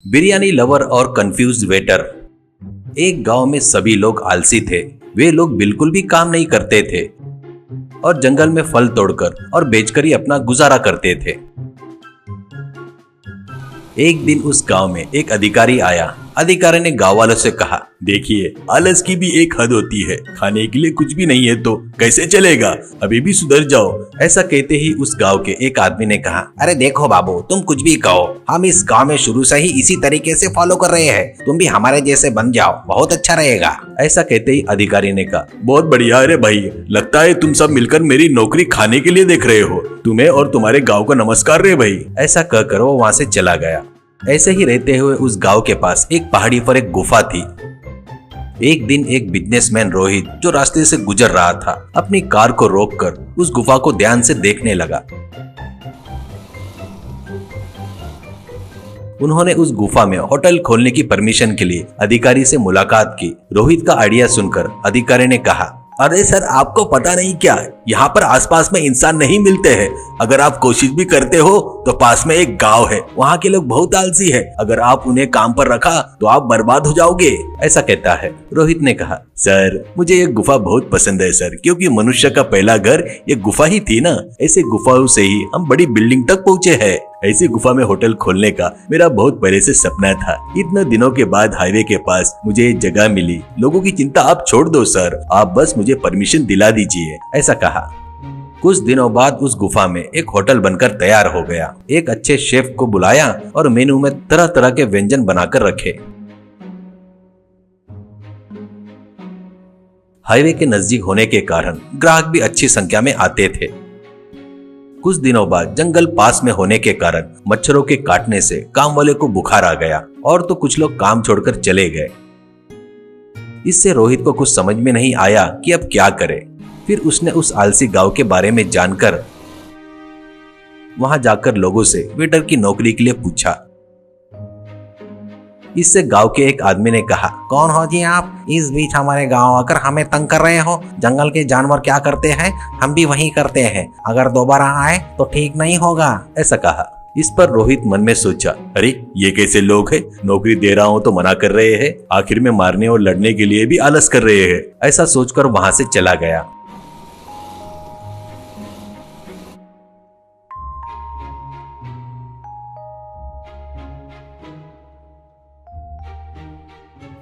Biryani lover और confuse waiter. एक गांव में सभी लोग आलसी थे। वे लोग बिल्कुल भी काम नहीं करते थे और जंगल में फल तोड़कर और बेचकर ही अपना गुजारा करते थे। एक दिन उस गांव में एक अधिकारी आया। अधिकारी ने गांव वालों से कहा, देखिए, आलस की भी एक हद होती है। खाने के लिए कुछ भी नहीं है तो कैसे चलेगा? अभी भी सुधर जाओ। ऐसा कहते ही उस गांव के एक आदमी ने कहा, अरे देखो बाबू, तुम कुछ भी कहो, हम इस गांव में शुरू से ही इसी तरीके से फॉलो कर रहे हैं। तुम भी हमारे जैसे बन जाओ, बहुत अच्छा रहेगा। ऐसा कहते ही अधिकारी ने कहा, बहुत बढ़िया। अरे भाई, लगता है तुम सब मिलकर मेरी नौकरी खाने के लिए देख रहे हो। तुम्हें और तुम्हारे गाँव का नमस्कार रे भाई। ऐसा कहकर वो वहाँ से चला गया। ऐसे ही रहते हुए उस गांव के पास एक पहाड़ी पर एक गुफा थी। एक दिन एक बिजनेसमैन रोहित, जो रास्ते से गुजर रहा था, अपनी कार को रोककर उस गुफा को ध्यान से देखने लगा। उन्होंने उस गुफा में होटल खोलने की परमिशन के लिए अधिकारी से मुलाकात की। रोहित का आइडिया सुनकर अधिकारी ने कहा, अरे सर, आपको पता नहीं क्या, यहाँ पर आसपास में इंसान नहीं मिलते हैं। अगर आप कोशिश भी करते हो तो पास में एक गांव है, वहाँ के लोग बहुत आलसी है। अगर आप उन्हें काम पर रखा तो आप बर्बाद हो जाओगे। ऐसा कहता है। रोहित ने कहा, सर, मुझे ये गुफा बहुत पसंद है सर, क्योंकि मनुष्य का पहला घर ये गुफा ही थी ना। ऐसे गुफाओं से ही हम बड़ी बिल्डिंग तक पहुँचे हैं। ऐसी गुफा में होटल खोलने का मेरा बहुत पहले से सपना था। इतने दिनों के बाद हाईवे के पास मुझे ये जगह मिली। लोगों की चिंता आप छोड़ दो सर, आप बस मुझे परमिशन दिला दीजिए। ऐसा कहा। कुछ दिनों बाद उस गुफा में एक होटल बनकर तैयार हो गया। एक अच्छे शेफ को बुलाया और मेनू में तरह तरह के व्यंजन बनाकर रखे। हाईवे के नजदीक होने के कारण ग्राहक भी अच्छी संख्या में आते थे। कुछ दिनों बाद जंगल पास में होने के कारण मच्छरों के काटने से काम वाले को बुखार आ गया और तो कुछ लोग काम छोड़कर चले गए। इससे रोहित को कुछ समझ में नहीं आया कि अब क्या करे। फिर उसने उस आलसी गांव के बारे में जानकर वहां जाकर लोगों से वेटर की नौकरी के लिए पूछा। इससे गांव के एक आदमी ने कहा, कौन हो जी आप? इस बीच हमारे गांव आकर हमें तंग कर रहे हो। जंगल के जानवर क्या करते हैं हम भी वही करते हैं। अगर दोबारा आए तो ठीक नहीं होगा। ऐसा कहा। इस पर रोहित मन में सोचा, अरे ये कैसे लोग हैं? नौकरी दे रहा हूं तो मना कर रहे हैं। आखिर में मारने और लड़ने के लिए भी आलस कर रहे हैं। ऐसा सोचकर वहां से चला गया।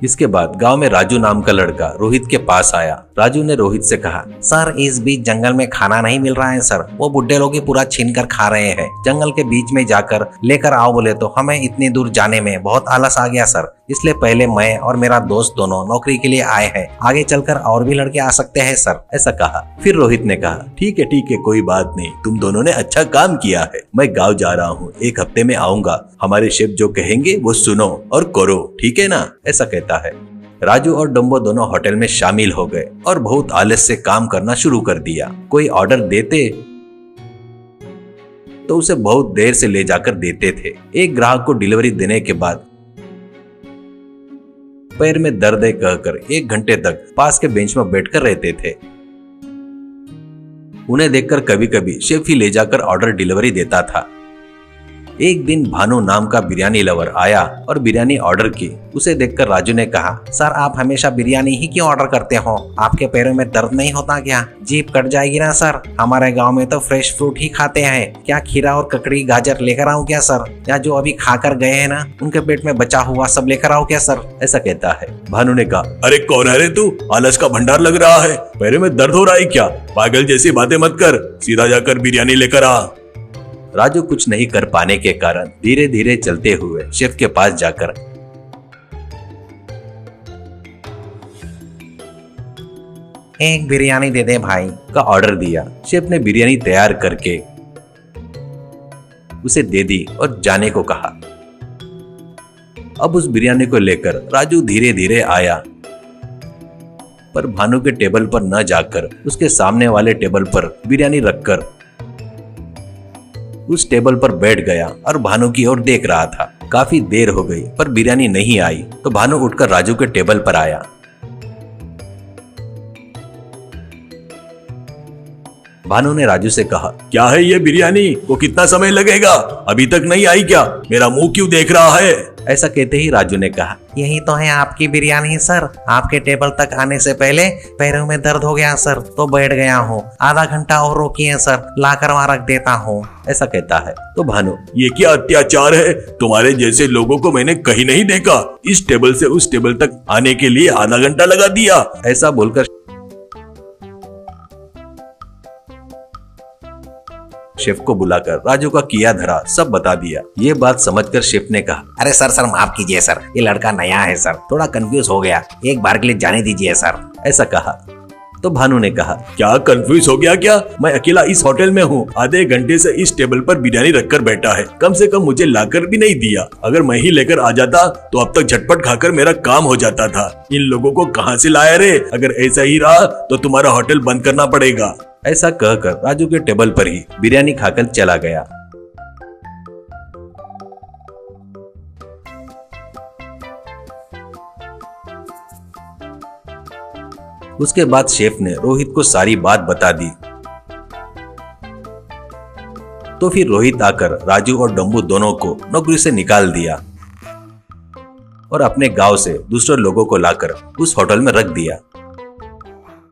इसके बाद गांव में राजू नाम का लड़का रोहित के पास आया। राजू ने रोहित से कहा, सर, इस बीच जंगल में खाना नहीं मिल रहा है सर। वो बुड्ढे लोग ही पूरा छीन कर खा रहे हैं। जंगल के बीच में जाकर लेकर आओ बोले तो हमें इतनी दूर जाने में बहुत आलस आ गया सर। इसलिए पहले मैं और मेरा दोस्त दोनों नौकरी के लिए आए हैं। आगे चलकर और भी लड़के आ सकते हैं सर। ऐसा कहा। फिर रोहित ने कहा, ठीक है, कोई बात नहीं। तुम दोनों ने अच्छा काम किया है। मैं गाँव जा रहा हूँ, एक हफ्ते में आऊंगा। हमारे शेफ जो कहेंगे वो सुनो और करो, ठीक है ना? ऐसा कहता है। राजू और डम्बो दोनों होटल में शामिल हो गए और बहुत आलस से काम करना शुरू कर दिया। कोई ऑर्डर देते तो उसे बहुत देर से ले जाकर देते थे। एक ग्राहक को डिलीवरी देने के बाद पैर में दर्द है कहकर 1 घंटे तक पास के बेंच में बैठकर रहते थे। उन्हें देखकर कभी कभी शेफ ही ले जाकर ऑर्डर डिलीवरी देता था। एक दिन भानु नाम का बिरयानी लवर आया और बिरयानी ऑर्डर की। उसे देखकर राजू ने कहा, सर, आप हमेशा बिरयानी ही क्यों ऑर्डर करते हो? आपके पैरों में दर्द नहीं होता क्या? जीभ कट जाएगी ना सर। हमारे गांव में तो फ्रेश फ्रूट ही खाते हैं। क्या खीरा और ककड़ी गाजर लेकर आऊं क्या सर? या जो अभी खाकर गए हैं ना, उनके पेट में बचा हुआ सब लेकर आओ क्या सर? ऐसा कहता है। भानु ने कहा, अरे कौन है रे तू? आलस का भंडार लग रहा है। पैरों में दर्द हो रहा है क्या? पागल जैसी बातें मत कर, सीधा जाकर बिरयानी लेकर आ। राजू कुछ नहीं कर पाने के कारण धीरे धीरे चलते हुए शेफ के पास जाकर एक बिरयानी दे दे भाई का ऑर्डर दिया। शेफ ने बिरयानी तैयार करके उसे दे दी और जाने को कहा। अब उस बिरयानी को लेकर राजू धीरे धीरे आया, पर भानु के टेबल पर न जाकर उसके सामने वाले टेबल पर बिरयानी रखकर उस टेबल पर बैठ गया और भानु की ओर देख रहा था। काफी देर हो गई पर बिरयानी नहीं आई तो भानु उठकर राजू के टेबल पर आया। भानु ने राजू से कहा, क्या है ये बिरयानी, वो कितना समय लगेगा, अभी तक नहीं आई क्या, मेरा मुंह क्यों देख रहा है। ऐसा कहते ही राजू ने कहा, यही तो है आपकी बिरयानी सर। आपके टेबल तक आने से पहले पैरों में दर्द हो गया सर, तो बैठ गया हूँ। आधा घंटा और रोकिए सर, लाकर वहाँ रख देता हूँ। ऐसा कहता है तो भानु, ये क्या अत्याचार है, तुम्हारे जैसे लोगों को मैंने कहीं नहीं देखा, इस टेबल से उस टेबल तक आने के लिए आधा घंटा लगा दिया। ऐसा बोलकर शेफ को बुलाकर राजू का किया धरा सब बता दिया। ये बात समझकर शेफ ने कहा, अरे सर माफ कीजिए सर, ये लड़का नया है सर, थोड़ा कंफ्यूज हो गया, एक बार के लिए जाने दीजिए सर। ऐसा कहा तो भानु ने कहा, क्या कंफ्यूज हो गया क्या, मैं अकेला इस होटल में हूँ, आधे घंटे से इस टेबल पर बिरयानी रखकर बैठा है, कम से कम मुझे लाकर भी नहीं दिया। अगर मैं ही लेकर आ जाता तो अब तक झटपट खाकर मेरा काम हो जाता था। इन लोगों को कहाँ से लाया रे, अगर ऐसा ही रहा तो तुम्हारा होटल बंद करना पड़ेगा। ऐसा कहकर राजू के टेबल पर ही बिरयानी खाकर चला गया। उसके बाद शेफ ने रोहित को सारी बात बता दी। तो फिर रोहित आकर राजू और डम्बू दोनों को नौकरी से निकाल दिया और अपने गांव से दूसरे लोगों को लाकर उस होटल में रख दिया।